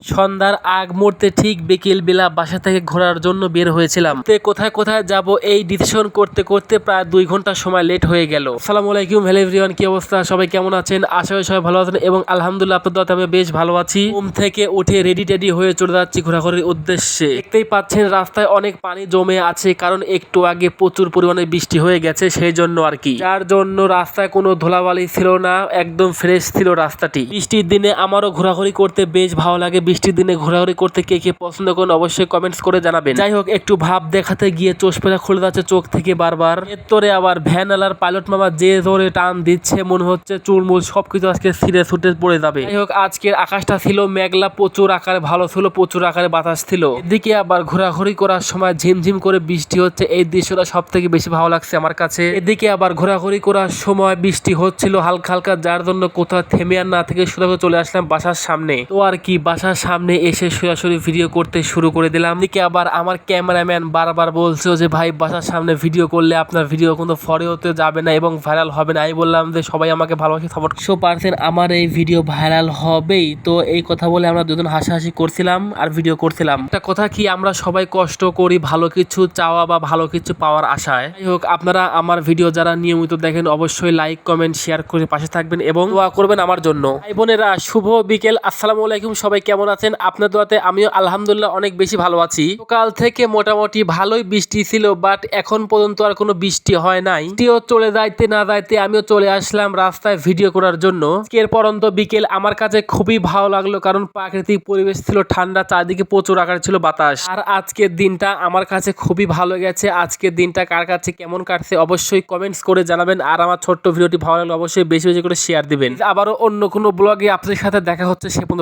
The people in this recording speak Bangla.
সন্ধ্যার আগ মুহূর্তে ঠিক বিকেল বেলা বাসা থেকে ঘোরার জন্য বের হয়েছিলাম। কোথায় কোথায় যাব এই ডিসিশন করতে করতে প্রায় 2 ঘন্টা সময় লেট হয়ে গেল। আসসালামু আলাইকুম, হ্যালো এভরিওয়ান, কি অবস্থা? সবাই কেমন আছেন? আশা করি সবাই ভালো আছেন এবং আলহামদুলিল্লাহ আপনাদের দোয়াতে আমি বেশ ভালো আছি। ঘুম থেকে উঠে রেডি হয়ে চলে যাচ্ছি ঘোরাঘুরির উদ্দেশ্যে। দেখতেই পাচ্ছেন রাস্তায় অনেক পানি জমে আছে, কারণ একটু আগে প্রচুর পরিমাণে বৃষ্টি হয়ে গেছে, সেই জন্য আর কি। যার জন্য রাস্তায় কোনো ধুলাবালি ছিল না, একদম ফ্রেশ ছিল রাস্তাটি। বৃষ্টির দিনে আমারও ঘোরাঘুরি করতে বেশ ভালো লাগে। বৃষ্টির দিনে ঘোরাঘুরি করতে কে কে পছন্দ করেন অবশ্যই কমেন্টস করে জানাবেন। যাই হোক, একটু ভাব দেখাতে গিয়ে চশমাটা খুলে যাচ্ছে চোখ থেকে বারবার। এরপরে আবার ভ্যানওয়ালার পাইলট মামা যে জোরে টান দিচ্ছে, মনে হচ্ছে চুলমুল সবকিছু আজকে ছিঁড়ে ছুটে পড়ে যাবে। যাই হোক, আজকের আকাশটা ছিল মেঘলা, প্রচুর আকারে ভালো ছিল, প্রচুর আকারে বাতাস ছিল। এদিকে আবার ঘোরাঘুরি করার সময় ঝিমঝিম করে বৃষ্টি হচ্ছে, এই দৃশ্যটা সব থেকে বেশি ভালো লাগছে আমার কাছে। এদিকে আবার ঘোরাঘুরি করার সময় বৃষ্টি হচ্ছিল হালকা হালকা, যার জন্য কোথাও থেমে আর না থেকে সোজা চলে আসলাম বাসার সামনে। তো আর কি, বাসার সামনে এসে সরাসরি ভিডিও করতে শুরু করে দিলাম। এদিকে আবার আমার ক্যামেরাম্যান বারবার বলছে যে ভাই, বাসার সামনে ভিডিও করলে আপনার ভিডিও কোনো ফরে হতে যাবে না এবং ভাইরাল হবে না। আমি বললাম যে সবাই আমাকে ভালোবাসে, সাপোর্ট 100% আমার এই ভিডিও ভাইরাল হবেই। তো এই কথা বলে আমরা দুজন হাসাহাসি করছিলাম আর ভিডিও করছিলাম। একটা কথা কি, আমরা সবাই কষ্ট করি ভালো কিছু চাওয়া বা ভালো কিছু পাওয়ার আশায়। যাই হোক, আপনারা আমার ভিডিও যারা নিয়মিত দেখেন অবশ্যই লাইক কমেন্ট শেয়ার করে পাশে থাকবেন এবং দোয়া করবেন আমার জন্য। ভাই বোনেরা, শুভ বিকেল, আসসালামু আলাইকুম। সবাই কেমন আছেন? আপনার দোয়াতে আমিও আলহামদুলিল্লাহ অনেক বেশি ভালো আছি। সকাল থেকে মোটামুটি ভালোই বৃষ্টি ছিল, বাট এখন পর্যন্ত আর কোনো বৃষ্টি হয় নাই। বৃষ্টিও চলে যাইতে না যাইতে আমিও চলে আসলাম রাস্তায় ভিডিও করার জন্য। আজকের পরন্ত বিকেল আমার কাছে খুবই ভালো লাগলো, কারণ প্রাকৃতিক পরিবেশ ছিল ঠান্ডা, চারদিকে প্রচুর আকারে ছিল বাতাস। আর আজকের দিনটা আমার কাছে খুবই ভালো গেছে। আজকের দিনটা কার কাছে কেমন কাটছে অবশ্যই কমেন্টস করে জানাবেন। আর আমার ছোট্ট ভিডিওটি ভালো লাগলে অবশ্যই বেশি বেশি করে শেয়ার দিবেন। আবারও অন্য কোনো ব্লগে আপনাদের সাথে দেখা হচ্ছে, সে পর্যন্ত